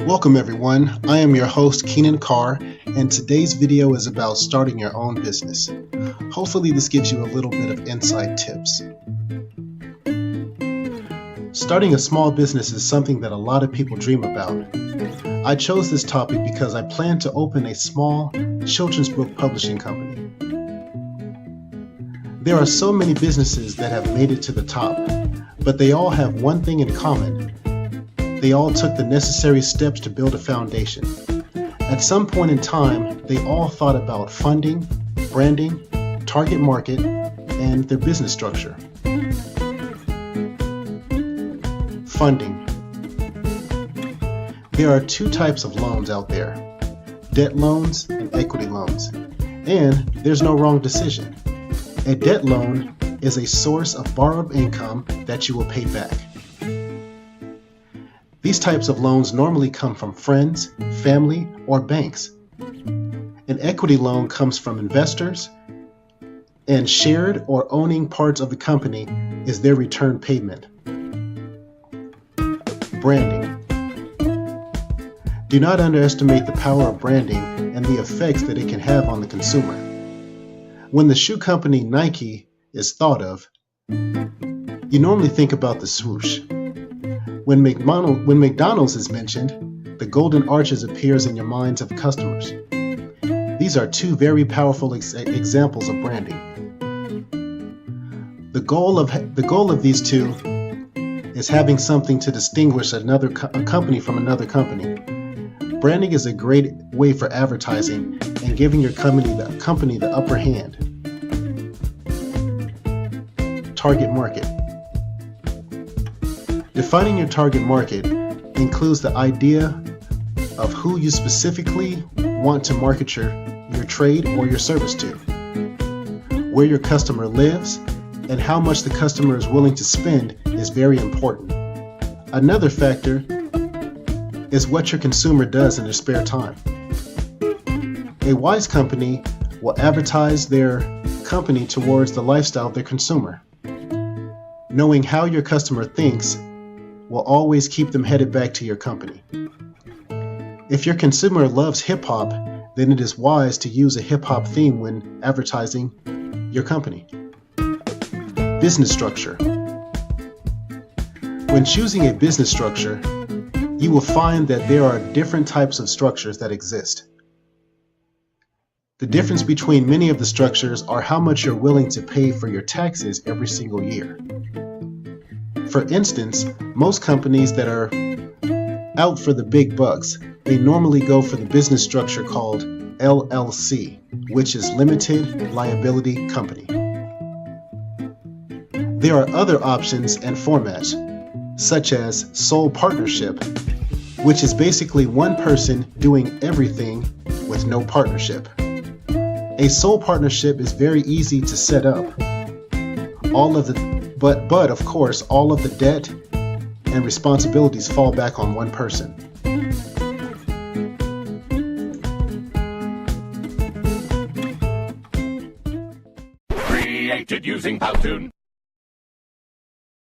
Welcome everyone, I am your host Keenan Carr, and today's video is about starting your own business. Hopefully this gives you a little bit of inside tips. Starting a small business is something that a lot of people dream about. I chose this topic because I plan to open a small children's book publishing company. There are so many businesses that have made it to the top, but they all have one thing in common. They all took the necessary steps to build a foundation. At some point in time, they all thought about funding, branding, target market, and their business structure. Funding. There are two types of loans out there, debt loans and equity loans, and there's no wrong decision. A debt loan is a source of borrowed income that you will pay back. These types of loans normally come from friends, family, or banks. An equity loan comes from investors, and shared or owning parts of the company is their return payment. Branding. Do not underestimate the power of branding and the effects that it can have on the consumer. When the shoe company Nike is thought of, you normally think about the swoosh. When McDonald's is mentioned, the golden arches appears in your minds of customers. These are two very powerful examples of branding. The goal of these two is having something to distinguish a company from another company. Branding is a great way for advertising and giving your company the upper hand. Target market. Defining your target market includes the idea of who you specifically want to market your trade or your service to, where your customer lives, and how much the customer is willing to spend is very important. Another factor is what your consumer does in their spare time. A wise company will advertise their company towards the lifestyle of their consumer. Knowing how your customer thinks will always keep them headed back to your company. If your consumer loves hip-hop, then it is wise to use a hip-hop theme when advertising your company. Business structure. When choosing a business structure, you will find that there are different types of structures that exist. The difference between many of the structures are how much you're willing to pay for your taxes every single year. For instance, most companies that are out for the big bucks, they normally go for the business structure called LLC, which is Limited Liability Company. There are other options and formats, such as sole partnership, which is basically one person doing everything with no partnership. A sole partnership is very easy to set up. But of course, all of the debt and responsibilities fall back on one person. Created using Powtoon.